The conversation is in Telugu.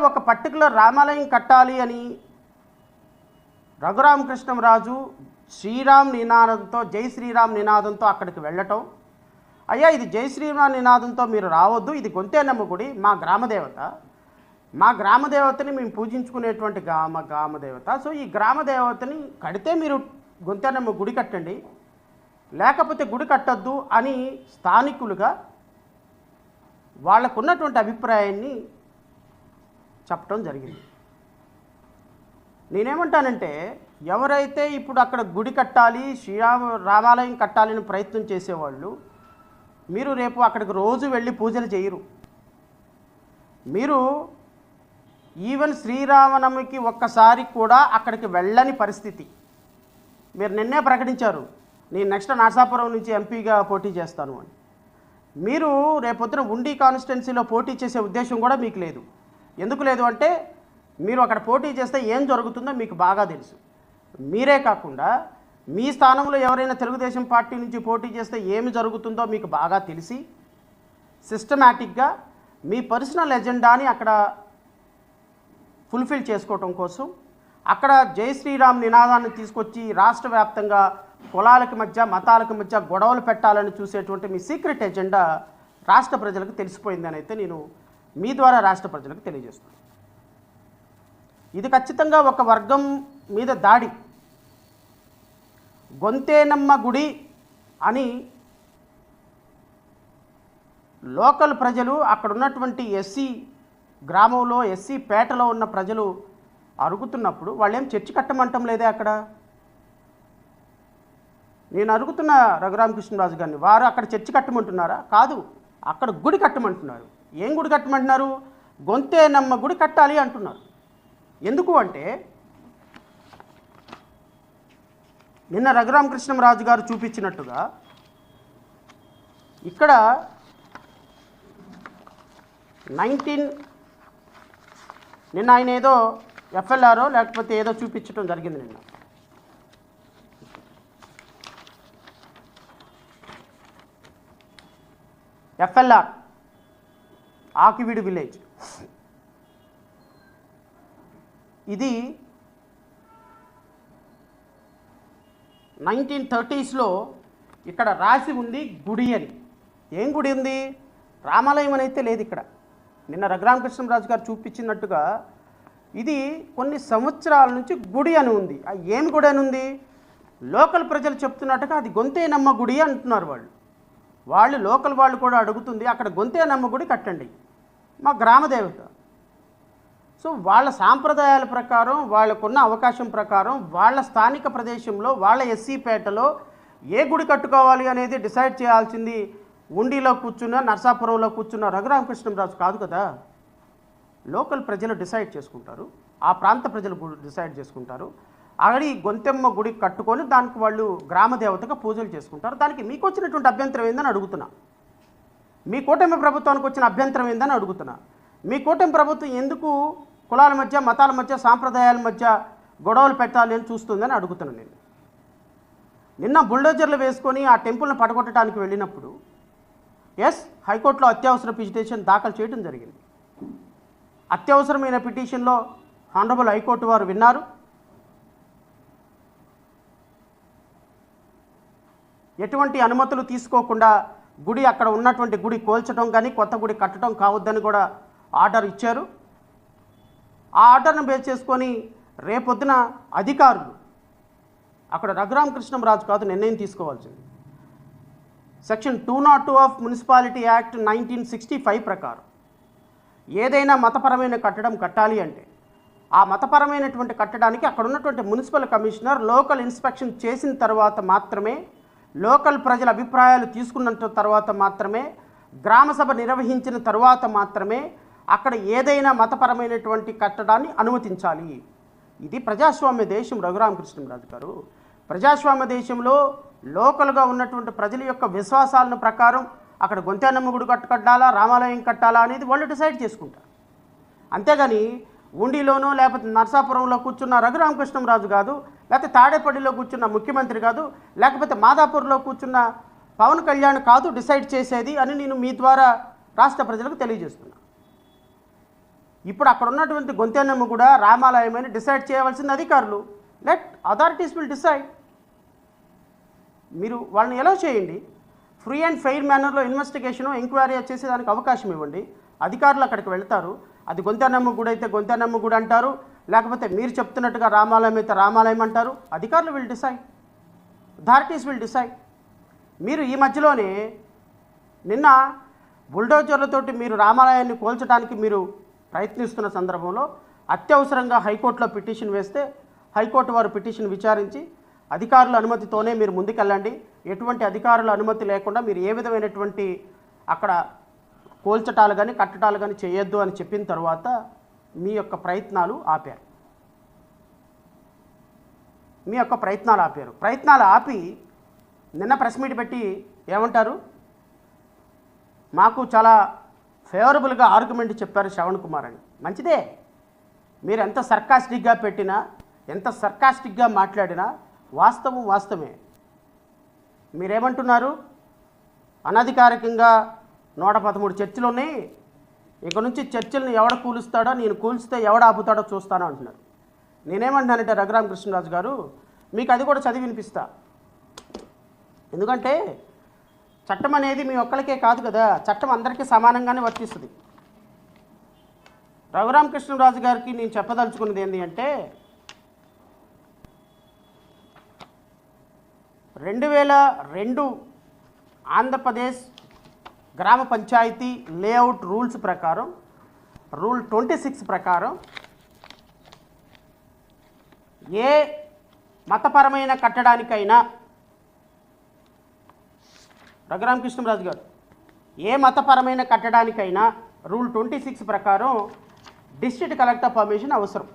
ఒక పర్టికులర్ రామాలయం కట్టాలి అని రఘురామకృష్ణంరాజు శ్రీరామ్ నినాదంతో జై శ్రీరామ్ నినాదంతో అక్కడికి వెళ్ళటం, అయ్యా ఇది జై శ్రీరామ్ నినాదంతో మీరు రావద్దు, ఇది గొంతేనమ్మ గుడి మా గ్రామదేవత, మా గ్రామదేవతని మేము పూజించుకునేటువంటి గ్రామదేవత, సో ఈ గ్రామదేవతని కడితే మీరు గొంతేనమ్మ గుడి కట్టండి, లేకపోతే గుడి కట్టద్దు అని స్థానికులుగా వాళ్ళకున్నటువంటి అభిప్రాయాన్ని చెప్పడం జరిగింది. నేనేమంటానంటే ఎవరైతే ఇప్పుడు అక్కడ గుడి కట్టాలి రామాలయం కట్టాలని ప్రయత్నం చేసేవాళ్ళు, మీరు రేపు అక్కడికి రోజు వెళ్ళి పూజలు చేయరు. మీరు ఈవెన్ శ్రీరామనవమికి ఒక్కసారి కూడా అక్కడికి వెళ్ళని పరిస్థితి. మీరు నిన్నే ప్రకటించారు నేను నెక్స్ట్ నరసాపురం నుంచి ఎంపీగా పోటీ చేస్తాను అని. మీరు రేపొద్దున ఉండి కాన్స్టిట్యున్సీలో పోటీ చేసే ఉద్దేశం కూడా మీకు లేదు. ఎందుకు లేదు అంటే మీరు అక్కడ పోటీ చేస్తే ఏం జరుగుతుందో మీకు బాగా తెలుసు. మీరే కాకుండా మీ స్థానంలో ఎవరైనా తెలుగుదేశం పార్టీ నుంచి పోటీ చేస్తే ఏమి జరుగుతుందో మీకు బాగా తెలిసి సిస్టమేటిక్గా మీ పర్సనల్ ఎజెండాని అక్కడ ఫుల్ఫిల్ చేసుకోవటం కోసం అక్కడ జై శ్రీరామ్ నినాదాన్ని తీసుకొచ్చి రాష్ట్ర వ్యాప్తంగా కులాలకి మధ్య మతాలకు మధ్య గొడవలు పెట్టాలని చూసేటువంటి మీ సీక్రెట్ ఎజెండా రాష్ట్ర ప్రజలకు తెలిసిపోయిందని అయితే నేను మీ ద్వారా రాష్ట్ర ప్రజలకు తెలియజేస్తున్నాను. ఇది ఖచ్చితంగా ఒక వర్గం మీద దాడి. గొంతేనమ్మ గుడి అని లోకల్ ప్రజలు అక్కడ ఉన్నటువంటి ఎస్సీ గ్రామంలో ఎస్సీ పేటలో ఉన్న ప్రజలు అరుగుతున్నప్పుడు వాళ్ళేం చర్చి కట్టమంటం లేదే. అక్కడ నేను అరుగుతున్న రఘురామకృష్ణరాజు గారిని, వారు అక్కడ చర్చి కట్టమంటున్నారా? కాదు, అక్కడ గుడి కట్టమంటున్నారు. ఏం గుడి కట్టమంటున్నారు? గొంతేనమ్మ గుడి కట్టాలి అంటున్నారు. ఎందుకు అంటే నిన్న రఘురామకృష్ణరాజు గారు చూపించినట్టుగా ఇక్కడ 19 నిన్న ఆయన ఏదో ఎఫ్ఎల్ఆరో లేకపోతే ఏదో చూపించడం జరిగింది. నిన్న ఎఫ్ఎల్ఆర్ ఆకివీడు విలేజ్, ఇది 1930s ఇక్కడ రాసి ఉంది గుడి అని. ఏం గుడి ఉంది? రామాలయం అని అయితే లేదు ఇక్కడ. నిన్న రఘురామకృష్ణరాజు గారు చూపించినట్టుగా ఇది కొన్ని సంవత్సరాల నుంచి గుడి అని ఉంది. ఏం గుడి అని ఉంది? లోకల్ ప్రజలు చెప్తున్నట్టుగా అది గొంతేనమ్మ గుడి అంటున్నారు. వాళ్ళు లోకల్ వాళ్ళు కూడా అడుగుతుంది అక్కడ గొంతేనమ్మ గుడి కట్టండి, మా గ్రామదేవత. సో వాళ్ళ సాంప్రదాయాల ప్రకారం వాళ్ళకున్న అవకాశం ప్రకారం వాళ్ళ స్థానిక ప్రదేశంలో వాళ్ళ ఎస్సీ పేటలో ఏ గుడి కట్టుకోవాలి అనేది డిసైడ్ చేయాల్సింది ఉండిలో కూర్చున్న నరసాపురంలో కూర్చున్న రఘురామకృష్ణరాజు కాదు కదా. లోకల్ ప్రజలు డిసైడ్ చేసుకుంటారు, ఆ ప్రాంత ప్రజలు డిసైడ్ చేసుకుంటారు. అక్కడి గొంతెమ్మ గుడి కట్టుకొని దానికి వాళ్ళు గ్రామదేవతగా పూజలు చేసుకుంటారు. దానికి మీకు వచ్చినటువంటి అభ్యంతరం ఏందని అడుగుతున్నా. మీ కూటమి ప్రభుత్వానికి వచ్చిన అభ్యంతరం ఏందని అడుగుతున్నా. మీ కూటమి ప్రభుత్వం ఎందుకు కులాల మధ్య మతాల మధ్య సాంప్రదాయాల మధ్య గొడవలు పెట్టాలి అని చూస్తుందని అడుగుతున్నాను నేను. నిన్న బుల్డోజర్లు వేసుకొని ఆ టెంపుల్ని పడగొట్టడానికి వెళ్ళినప్పుడు హైకోర్టులో అత్యవసర పిటిషన్ దాఖలు చేయడం జరిగింది. అత్యవసరమైన పిటిషన్లో హానరబుల్ హైకోర్టు వారు విన్నారు. ఎటువంటి అనుమతులు తీసుకోకుండా గుడి అక్కడ ఉన్నటువంటి గుడి కోల్చడం కానీ కొత్త గుడి కట్టడం కావద్దని కూడా ఆర్డర్ ఇచ్చారు. ఆ ఆర్డర్ను బేస్ చేసుకొని రేపొద్దున అధికారులు అక్కడ రఘురామకృష్ణరాజు కాదు నిర్ణయం తీసుకోవాల్సింది. సెక్షన్ 202 ఆఫ్ మున్సిపాలిటీ యాక్ట్ 1965 ప్రకారం ఏదైనా మతపరమైన కట్టడం కట్టాలి అంటే ఆ మతపరమైనటువంటి కట్టడానికి అక్కడ ఉన్నటువంటి మున్సిపల్ కమిషనర్ లోకల్ ఇన్స్పెక్షన్ చేసిన తర్వాత మాత్రమే, లోకల్ ప్రజల అభిప్రాయాలు తీసుకున్న తర్వాత మాత్రమే, గ్రామసభ నిర్వహించిన తర్వాత మాత్రమే అక్కడ ఏదైనా మతపరమైనటువంటి కట్టడాన్ని అనుమతించాలి. ఇది ప్రజాస్వామ్య దేశం రఘురామకృష్ణరాజు గారు. ప్రజాస్వామ్య దేశంలో లోకల్గా ఉన్నటువంటి ప్రజల యొక్క విశ్వాసాలను ప్రకారం అక్కడ గొంతేనమ్మ గుడి కట్టాలా రామాలయం కట్టాలా అనేది వాళ్ళు డిసైడ్ చేసుకుంటారు. అంతేగాని ఉండిలోనో లేకపోతే నరసాపురంలో కూర్చున్న రఘురామకృష్ణరాజు కాదు, లేకపోతే తాడేపల్లిలో కూర్చున్న ముఖ్యమంత్రి కాదు, లేకపోతే మాదాపూర్లో కూర్చున్న పవన్ కళ్యాణ్ కాదు డిసైడ్ చేసేది అని నేను మీ ద్వారా రాష్ట్ర ప్రజలకు తెలియజేస్తున్నా. ఇప్పుడు అక్కడ ఉన్నటువంటి గొంతెన్నమ్మ కూడా రామాలయం అని డిసైడ్ చేయవలసింది అధికారులు. Let authorities will decide. మీరు వాళ్ళని ఎలా చేయండి, ఫ్రీ అండ్ ఫెయిర్ మేనర్లో ఇన్వెస్టిగేషను ఎంక్వైరీ చేసేదానికి అవకాశం ఇవ్వండి. అధికారులు అక్కడికి వెళ్తారు. అది గొంతెన్నమ్మ గుడి అయితే గొంతెన్నమ్మ గుడి అంటారు, లేకపోతే మీరు చెప్తున్నట్టుగా రామాలయం అయితే రామాలయం అంటారు. అధికారులు will decide, authorities will decide. మీరు ఈ మధ్యలోనే నిన్న బుల్డోజర్లతోటి మీరు రామాలయాన్ని కూల్చడానికి మీరు ప్రయత్నిస్తున్న సందర్భంలో అత్యవసరంగా హైకోర్టులో పిటిషన్ వేస్తే హైకోర్టు వారు పిటిషన్ విచారించి అధికారుల అనుమతితోనే మీరు ముందుకెళ్ళండి, ఎటువంటి అధికారుల అనుమతి లేకుండా మీరు ఏ విధమైనటువంటి అక్కడ కూల్చటాలు కానీ కట్టడాలు కానీ చేయొద్దు అని చెప్పిన తర్వాత మీ యొక్క ప్రయత్నాలు ఆపారు. ప్రయత్నాలు ఆపి నిన్న ప్రెస్ మీట్ పెట్టి ఏమంటారు, మాకు చాలా ఫేవరబుల్గా ఆర్గ్యుమెంట్ చెప్పారు శ్రవణ్ కుమార్ అని. మంచిదే, మీరు ఎంత సర్కాస్టిక్గా పెట్టినా ఎంత సర్కాస్టిక్గా మాట్లాడినా వాస్తవం వాస్తవమే. మీరేమంటున్నారు, అనధికారికంగా 113 చర్చిలు ఉన్నాయి, ఇక నుంచి చర్చిలను ఎవడ కూలుస్తాడో, నేను కూల్చితే ఎవడ ఆపుతాడో చూస్తానో అంటున్నారు. నేనేమంటున్నానంటే రఘురామకృష్ణరాజు గారు, మీకు అది కూడా చదివి వినిపిస్తా. ఎందుకంటే చట్టం అనేది మీ ఒక్కరికే కాదు కదా, చట్టం అందరికీ సమానంగానే వర్తిస్తుంది. రఘురామకృష్ణరాజు గారికి నేను చెప్పదలుచుకున్నది ఏంటి అంటే, 2002 ఆంధ్రప్రదేశ్ గ్రామ పంచాయతీ లేఅవుట్ రూల్స్ ప్రకారం, రూల్ 26 ప్రకారం ఏ మతపరమైన కట్టడానికైనా, రఘురామకృష్ణరాజు గారు, ఏ మతపరమైన కట్టడానికైనా రూల్ 26 ప్రకారం డిస్ట్రిక్ట్ కలెక్టర్ పర్మిషన్ అవసరం.